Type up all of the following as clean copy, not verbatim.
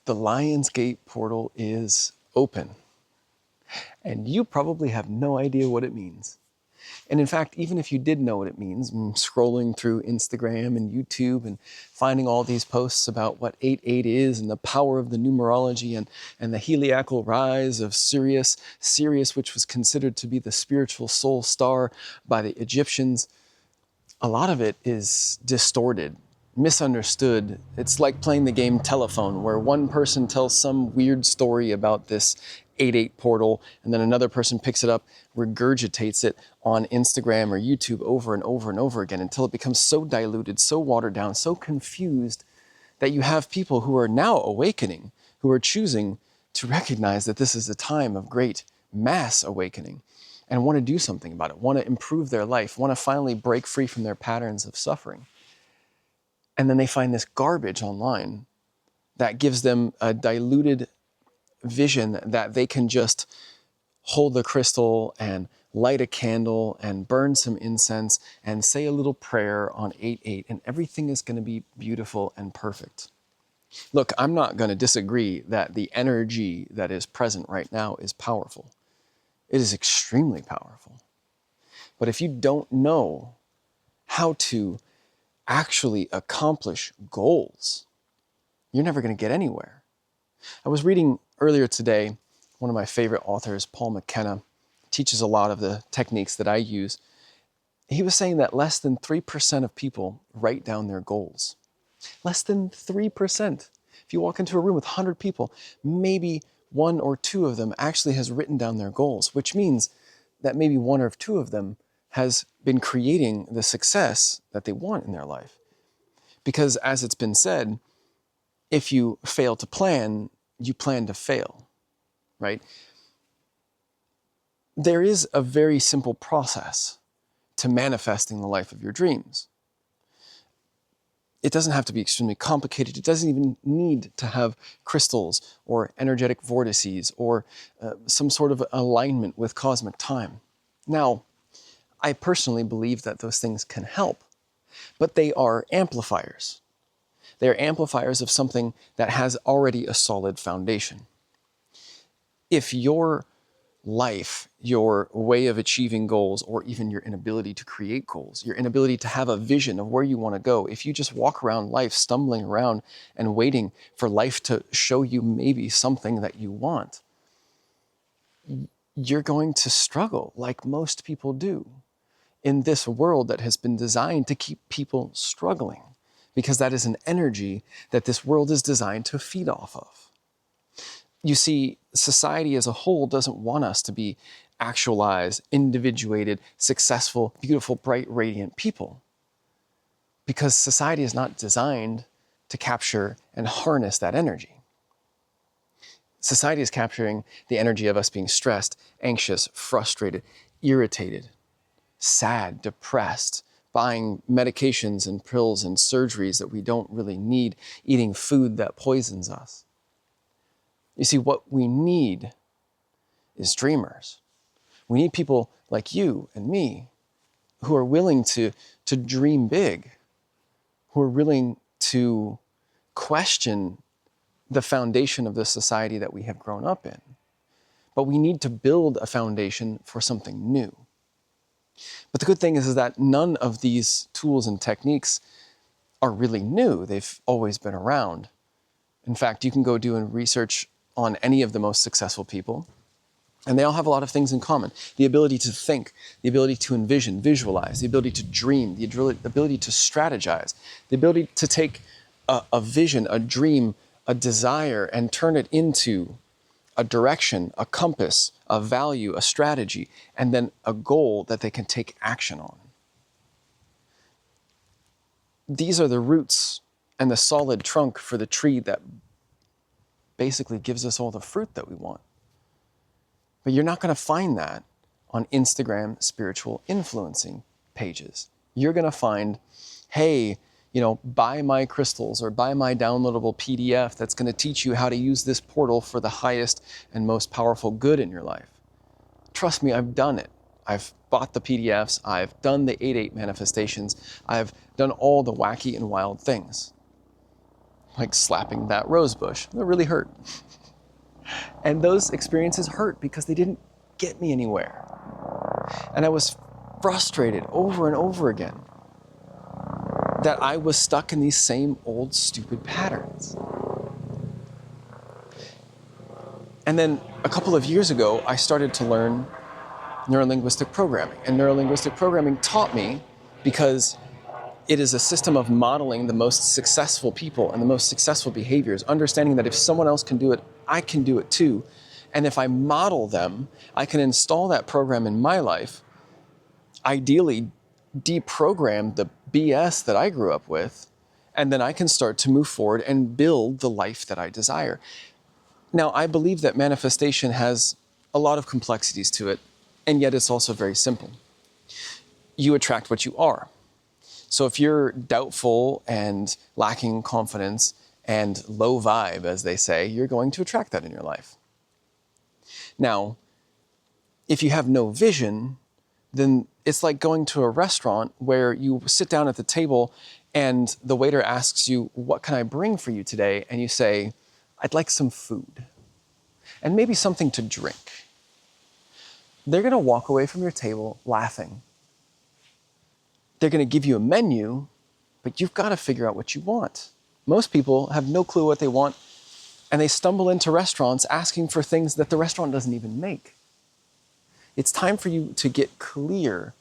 The Lionsgate Portal is open, and you probably have no idea what it means. And in fact, even if you did know what it means, scrolling through Instagram and YouTube and finding all these posts about what 8-8 is and the power of the numerology and the heliacal rise of Sirius, which was considered to be the spiritual soul star by the Egyptians, a lot of it is distorted, misunderstood. It's like playing the game telephone, where one person tells some weird story about this 8-8 portal, and then another person picks it up, regurgitates it on Instagram or YouTube over and over and over again until it becomes so diluted, so watered down, so confused that you have people who are now awakening, who are choosing to recognize that this is a time of great mass awakening and want to do something about it, want to improve their life, want to finally break free from their patterns of suffering. And then they find this garbage online that gives them a diluted vision that they can just hold the crystal and light a candle and burn some incense and say a little prayer on 8-8, and everything is going to be beautiful and perfect. Look, I'm not going to disagree that the energy that is present right now is powerful. It is extremely powerful. But if you don't know how to actually accomplish goals, you're never going to get anywhere. I was reading earlier today, one of my favorite authors, Paul McKenna, teaches a lot of the techniques that I use. He was saying that less than 3% of people write down their goals. Less than 3%. If you walk into a room with 100 people, maybe one or two of them actually has written down their goals, which means that maybe one or two of them has been creating the success that they want in their life. Because as it's been said, if you fail to plan, you plan to fail, right? There is a very simple process to manifesting the life of your dreams. It doesn't have to be extremely complicated. It doesn't even need to have crystals or energetic vortices or some sort of alignment with cosmic time. Now, I personally believe that those things can help, but they are amplifiers. They are amplifiers of something that has already a solid foundation. If your life, your way of achieving goals, or even your inability to create goals, your inability to have a vision of where you want to go, if you just walk around life stumbling around and waiting for life to show you maybe something that you want, you're going to struggle like most people do in this world that has been designed to keep people struggling, because that is an energy that this world is designed to feed off of. You see, society as a whole doesn't want us to be actualized, individuated, successful, beautiful, bright, radiant people, because society is not designed to capture and harness that energy. Society is capturing the energy of us being stressed, anxious, frustrated, irritated, sad, depressed, buying medications and pills and surgeries that we don't really need, eating food that poisons us. You see, what we need is dreamers. We need people like you and me who are willing to dream big, who are willing to question the foundation of the society that we have grown up in. But we need to build a foundation for something new. But the good thing is that none of these tools and techniques are really new. They've always been around. In fact, you can go do research on any of the most successful people, and they all have a lot of things in common. The ability to think, the ability to envision, visualize, the ability to dream, the ability to strategize, the ability to take a vision, a dream, a desire, and turn it into a direction, a compass, a value, a strategy, and then a goal that they can take action on. These are the roots and the solid trunk for the tree that basically gives us all the fruit that we want. But you're not going to find that on Instagram spiritual influencing pages. You're going to find, hey, buy my crystals or buy my downloadable PDF that's going to teach you how to use this portal for the highest and most powerful good in your life. Trust me, I've done it. I've bought the PDFs, I've done the 8-8 manifestations, I've done all the wacky and wild things. like slapping that rose bush. That really hurt. And those experiences hurt because they didn't get me anywhere. And I was frustrated over and over again that I was stuck in these same old stupid patterns. And then a couple of years ago, I started to learn neurolinguistic programming. And neurolinguistic programming taught me, because it is a system of modeling the most successful people and the most successful behaviors, understanding that if someone else can do it, I can do it too. And if I model them, I can install that program in my life, ideally deprogram the BS that I grew up with, and then I can start to move forward and build the life that I desire. Now, I believe that manifestation has a lot of complexities to it, and yet it's also very simple. You attract what you are. So if you're doubtful and lacking confidence and low vibe, as they say, you're going to attract that in your life. Now, if you have no vision, then it's like going to a restaurant where you sit down at the table and the waiter asks you, "What can I bring for you today?" And you say, "I'd like some food and maybe something to drink." They're going to walk away from your table laughing. They're going to give you a menu, but you've got to figure out what you want. Most people have no clue what they want, and they stumble into restaurants asking for things that the restaurant doesn't even make. It's time for you to get clear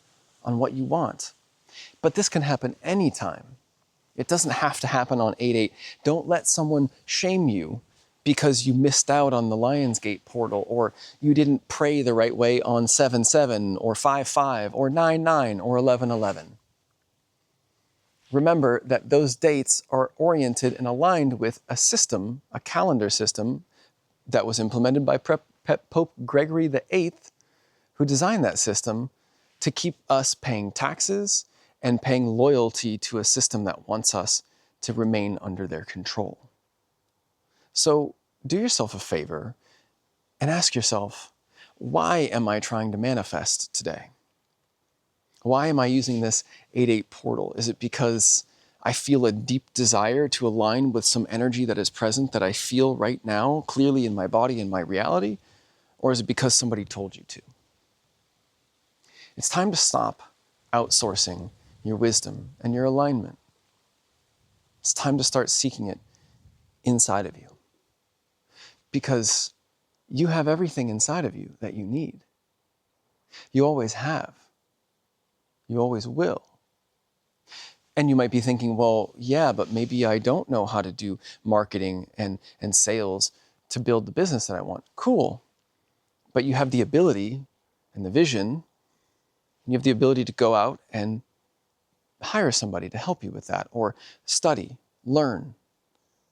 on what you want. But this can happen anytime. It doesn't have to happen on 8/8. Don't let someone shame you because you missed out on the Lionsgate Portal, or you didn't pray the right way on 7/7 or 5/5 or 9/9 or 11/11. Remember that those dates are oriented and aligned with a system, a calendar system, that was implemented by Pope Gregory VIII, who designed that system to keep us paying taxes and paying loyalty to a system that wants us to remain under their control. So do yourself a favor and ask yourself, why am I trying to manifest today? Why am I using this 8/8 portal? Is it because I feel a deep desire to align with some energy that is present that I feel right now clearly in my body and my reality? Or is it because somebody told you to? It's time to stop outsourcing your wisdom and your alignment. It's time to start seeking it inside of you. Because you have everything inside of you that you need. You always have. You always will. And you might be thinking, well, yeah, but maybe I don't know how to do marketing and sales to build the business that I want. Cool. But you have the ability and the vision, and you have the ability to go out and hire somebody to help you with that, or study, learn.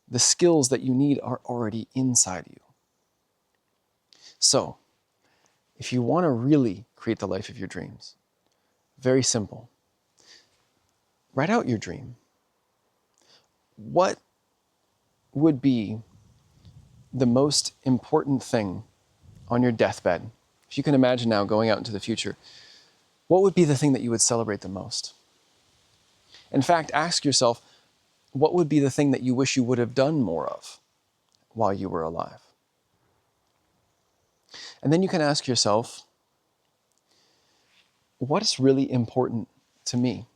The skills that you need are already inside you. So, if you want to really create the life of your dreams, very simple. Write out your dream. What would be the most important thing on your deathbed? If you can imagine now going out into the future, what would be the thing that you would celebrate the most? In fact, ask yourself, what would be the thing that you wish you would have done more of while you were alive? And then you can ask yourself, what is really important to me?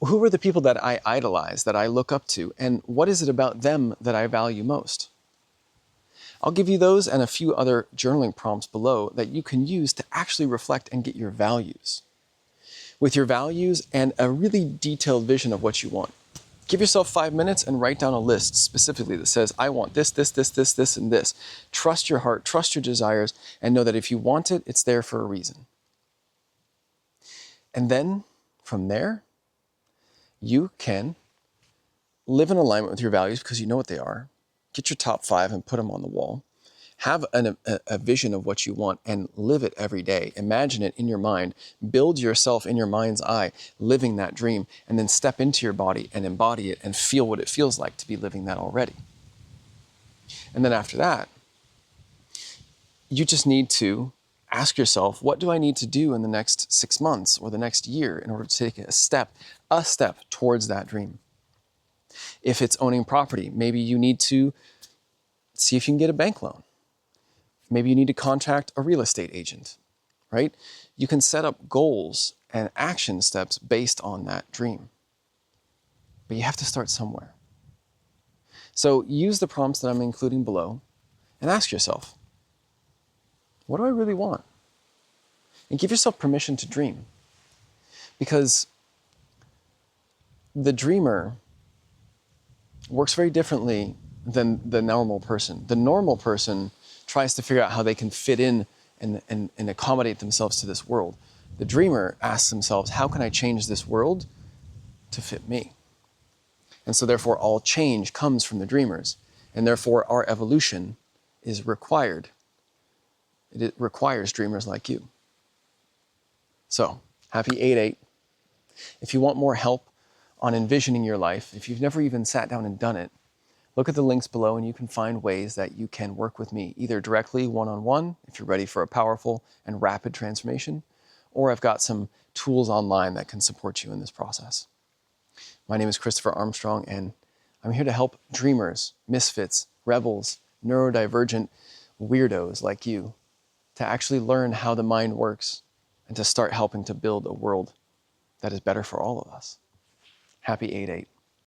Who are the people that I idolize, that I look up to, and what is it about them that I value most? I'll give you those and a few other journaling prompts below that you can use to actually reflect and get your values. With your values and a really detailed vision of what you want. Give yourself 5 minutes and write down a list specifically that says, I want this, this, this, this, this, and this. Trust your heart, trust your desires, and know that if you want it, it's there for a reason. And then, from there, you can live in alignment with your values because you know what they are. Get your top 5 and put them on the wall. Have a vision of what you want and live it every day. Imagine it in your mind. Build yourself in your mind's eye, living that dream, and then step into your body and embody it and feel what it feels like to be living that already. And then after that, you just need to ask yourself, what do I need to do in the next 6 months or the next year in order to take a step towards that dream? If it's owning property, maybe you need to see if you can get a bank loan. Maybe you need to contact a real estate agent, right? You can set up goals and action steps based on that dream. But you have to start somewhere. So use the prompts that I'm including below and ask yourself, what do I really want? And give yourself permission to dream. Because the dreamer works very differently than the normal person. The normal person tries to figure out how they can fit in and accommodate themselves to this world. The dreamer asks themselves, how can I change this world to fit me? And so therefore all change comes from the dreamers. And therefore our evolution is required. It requires dreamers like you. So, happy 8/8. If you want more help on envisioning your life, if you've never even sat down and done it, look at the links below and you can find ways that you can work with me, either directly one-on-one, if you're ready for a powerful and rapid transformation, or I've got some tools online that can support you in this process. My name is Christopher Armstrong, and I'm here to help dreamers, misfits, rebels, neurodivergent weirdos like you to actually learn how the mind works and to start helping to build a world that is better for all of us. Happy 8/8.